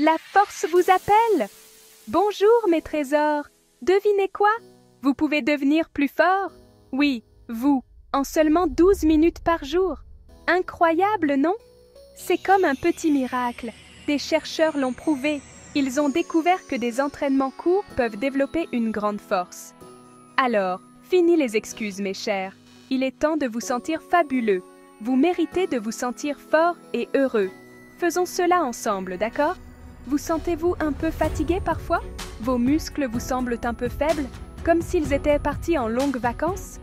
La force vous appelle! Bonjour mes trésors! Devinez quoi? Vous pouvez devenir plus fort? Oui, vous, en seulement 12 minutes par jour. Incroyable, non? C'est comme un petit miracle. Des chercheurs l'ont prouvé. Ils ont découvert que des entraînements courts peuvent développer une grande force. Alors, fini les excuses mes chers. Il est temps de vous sentir fabuleux. Vous méritez de vous sentir fort et heureux. Faisons cela ensemble, d'accord? Vous sentez-vous un peu fatigué parfois? Vos muscles vous semblent un peu faibles, comme s'ils étaient partis en longues vacances?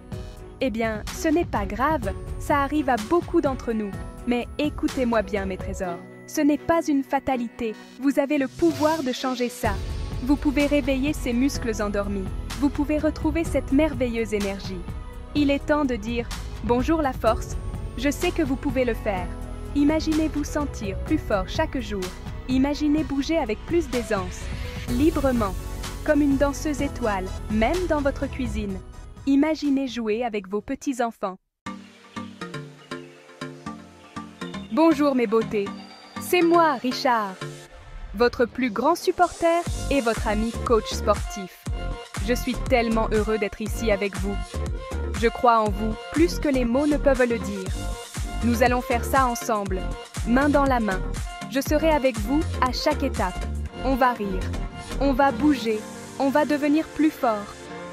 Eh bien, ce n'est pas grave, ça arrive à beaucoup d'entre nous. Mais écoutez-moi bien mes trésors, ce n'est pas une fatalité, vous avez le pouvoir de changer ça. Vous pouvez réveiller ces muscles endormis, vous pouvez retrouver cette merveilleuse énergie. Il est temps de dire « Bonjour la force », je sais que vous pouvez le faire. Imaginez-vous sentir plus fort chaque jour, imaginez bouger avec plus d'aisance, librement, comme une danseuse étoile, même dans votre cuisine. Imaginez jouer avec vos petits-enfants. Bonjour mes beautés, c'est moi Richard, votre plus grand supporter et votre ami coach sportif. Je suis tellement heureux d'être ici avec vous. Je crois en vous plus que les mots ne peuvent le dire. Nous allons faire ça ensemble, main dans la main. Je serai avec vous à chaque étape. On va rire, on va bouger, on va devenir plus fort.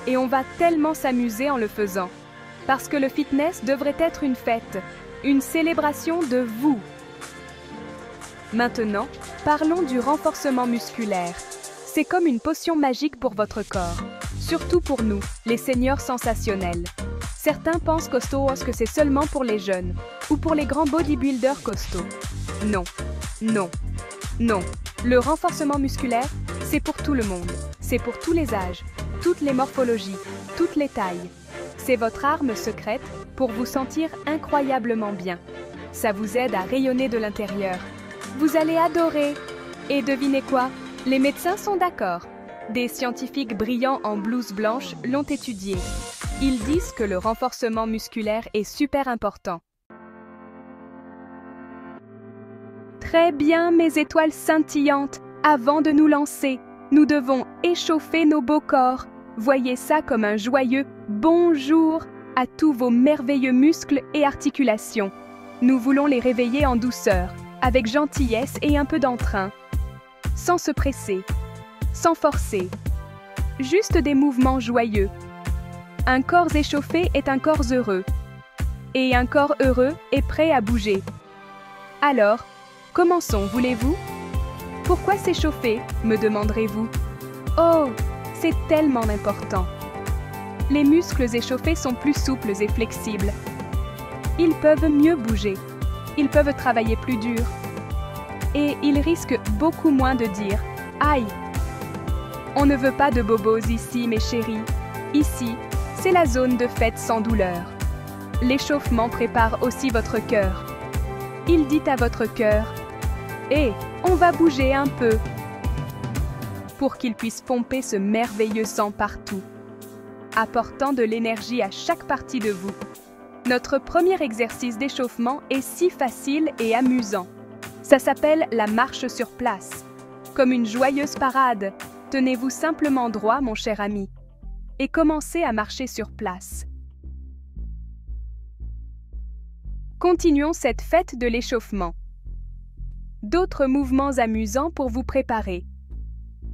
Et on va tellement s'amuser en le faisant. Parce que le fitness devrait être une fête, une célébration de vous. Maintenant, parlons du renforcement musculaire. C'est comme une potion magique pour votre corps. Surtout pour nous, les seniors sensationnels. Certains pensent que c'est seulement pour les jeunes ou pour les grands bodybuilders costauds. Non, non, non. Le renforcement musculaire, c'est pour tout le monde. C'est pour tous les âges, toutes les morphologies, toutes les tailles. C'est votre arme secrète pour vous sentir incroyablement bien. Ça vous aide à rayonner de l'intérieur. Vous allez adorer. Et devinez quoi? Les médecins sont d'accord. Des scientifiques brillants en blouse blanche l'ont étudié. Ils disent que le renforcement musculaire est super important. Très bien, mes étoiles scintillantes. Avant de nous lancer, nous devons échauffer nos beaux corps. Voyez ça comme un joyeux bonjour à tous vos merveilleux muscles et articulations. Nous voulons les réveiller en douceur, avec gentillesse et un peu d'entrain. Sans se presser, sans forcer. Juste des mouvements joyeux. Un corps échauffé est un corps heureux. Et un corps heureux est prêt à bouger. Alors, commençons, voulez-vous? Pourquoi s'échauffer, me demanderez-vous? Oh, c'est tellement important. Les muscles échauffés sont plus souples et flexibles. Ils peuvent mieux bouger. Ils peuvent travailler plus dur. Et ils risquent beaucoup moins de dire « Aïe !» On ne veut pas de bobos ici, mes chéris. Ici, c'est la zone de fête sans douleur. L'échauffement prépare aussi votre cœur. Il dit à votre cœur « Hé, on va bouger un peu !» pour qu'il puisse pomper ce merveilleux sang partout, apportant de l'énergie à chaque partie de vous. Notre premier exercice d'échauffement est si facile et amusant. Ça s'appelle la marche sur place. Comme une joyeuse parade, tenez-vous simplement droit, mon cher ami, et commencez à marcher sur place. Continuons cette fête de l'échauffement. D'autres mouvements amusants pour vous préparer.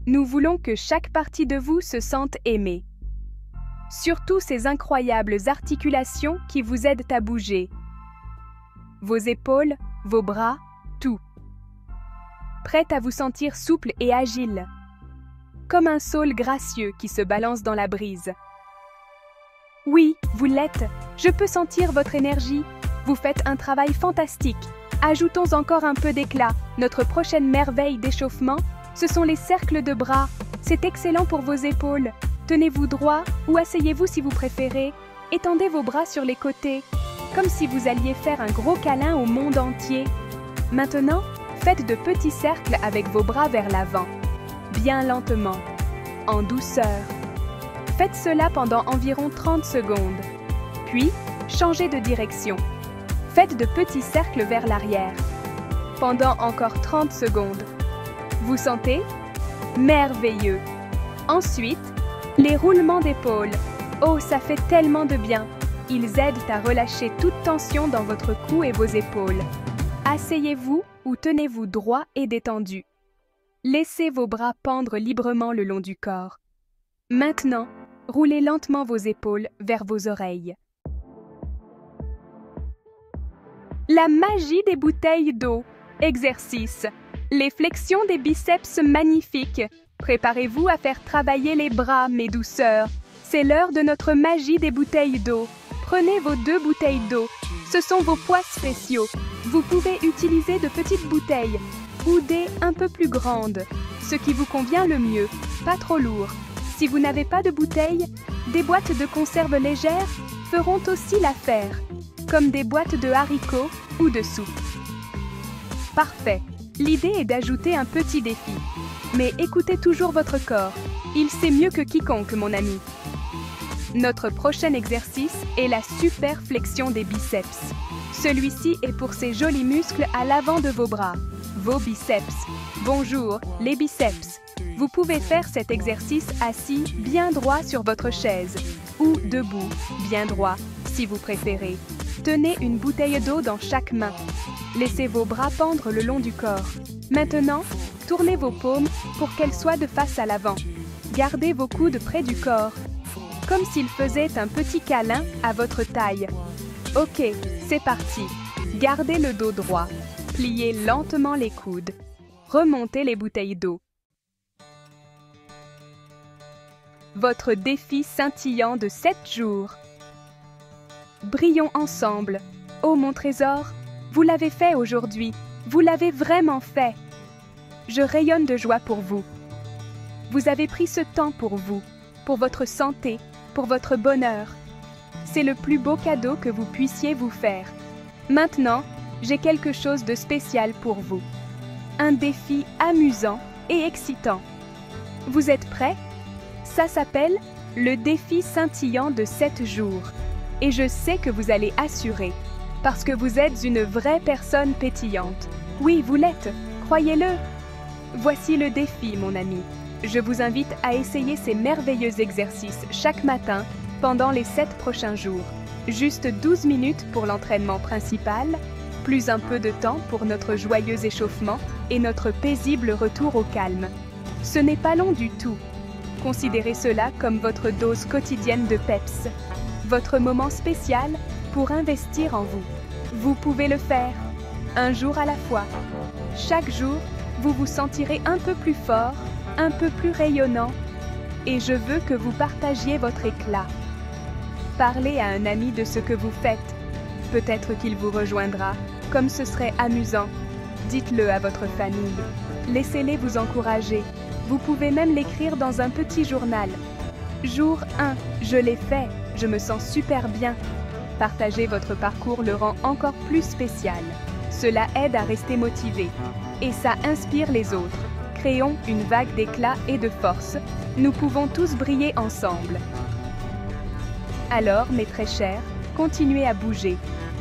Nous voulons que chaque partie de vous se sente aimée. Surtout ces incroyables articulations qui vous aident à bouger. Vos épaules, vos bras, tout. Prête à vous sentir souple et agile. Comme un saule gracieux qui se balance dans la brise. Oui, vous l'êtes. Je peux sentir votre énergie. Vous faites un travail fantastique. Ajoutons encore un peu d'éclat. Notre prochaine merveille d'échauffement, ce sont les cercles de bras. C'est excellent pour vos épaules. Tenez-vous droit ou asseyez-vous si vous préférez. Étendez vos bras sur les côtés, comme si vous alliez faire un gros câlin au monde entier. Maintenant, faites de petits cercles avec vos bras vers l'avant. Bien lentement, en douceur. Faites cela pendant environ 30 secondes. Puis, changez de direction. Faites de petits cercles vers l'arrière. Pendant encore 30 secondes. Vous sentez? Merveilleux! Ensuite, les roulements d'épaules. Oh, ça fait tellement de bien! Ils aident à relâcher toute tension dans votre cou et vos épaules. Asseyez-vous ou tenez-vous droit et détendu. Laissez vos bras pendre librement le long du corps. Maintenant, roulez lentement vos épaules vers vos oreilles. La magie des bouteilles d'eau. Exercice. Les flexions des biceps magnifiques. Préparez-vous à faire travailler les bras, mes douceurs. C'est l'heure de notre magie des bouteilles d'eau. Prenez vos 2 bouteilles d'eau. Ce sont vos poids spéciaux. Vous pouvez utiliser de petites bouteilles ou des un peu plus grandes, ce qui vous convient le mieux, pas trop lourd. Si vous n'avez pas de bouteilles, des boîtes de conserve légères feront aussi l'affaire, comme des boîtes de haricots ou de soupe. Parfait. L'idée est d'ajouter un petit défi. Mais écoutez toujours votre corps. Il sait mieux que quiconque, mon ami. Notre prochain exercice est la super flexion des biceps. Celui-ci est pour ces jolis muscles à l'avant de vos bras, vos biceps. Bonjour, les biceps. Vous pouvez faire cet exercice assis bien droit sur votre chaise ou debout, bien droit, si vous préférez. Tenez une bouteille d'eau dans chaque main. Laissez vos bras pendre le long du corps. Maintenant, tournez vos paumes pour qu'elles soient de face à l'avant. Gardez vos coudes près du corps, comme s'ils faisaient un petit câlin à votre taille. Ok, c'est parti. Gardez le dos droit. Pliez lentement les coudes. Remontez les bouteilles d'eau. Votre défi scintillant de 7 jours. Brillons ensemble. Oh mon trésor, vous l'avez fait aujourd'hui. Vous l'avez vraiment fait. Je rayonne de joie pour vous. Vous avez pris ce temps pour vous, pour votre santé, pour votre bonheur. C'est le plus beau cadeau que vous puissiez vous faire. Maintenant, j'ai quelque chose de spécial pour vous. Un défi amusant et excitant. Vous êtes prêts? Ça s'appelle le défi scintillant de 7 jours. Et je sais que vous allez assurer, parce que vous êtes une vraie personne pétillante. Oui, vous l'êtes, croyez-le. Voici le défi, mon ami. Je vous invite à essayer ces merveilleux exercices chaque matin pendant les 7 prochains jours. Juste 12 minutes pour l'entraînement principal, plus un peu de temps pour notre joyeux échauffement et notre paisible retour au calme. Ce n'est pas long du tout. Considérez cela comme votre dose quotidienne de peps, votre moment spécial pour investir en vous. Vous pouvez le faire, un jour à la fois. Chaque jour, vous vous sentirez un peu plus fort, un peu plus rayonnant, et je veux que vous partagiez votre éclat. Parlez à un ami de ce que vous faites. Peut-être qu'il vous rejoindra, comme ce serait amusant. Dites-le à votre famille. Laissez-les vous encourager. Vous pouvez même l'écrire dans un petit journal. Jour 1, je l'ai fait, je me sens super bien. Partager votre parcours le rend encore plus spécial. Cela aide à rester motivé. Et ça inspire les autres. Créons une vague d'éclat et de force. Nous pouvons tous briller ensemble. Alors, mes très chers, continuez à bouger,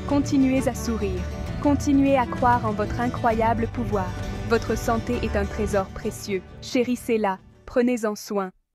continuez à sourire, continuez à croire en votre incroyable pouvoir. Votre santé est un trésor précieux. Chérissez-la, prenez-en soin.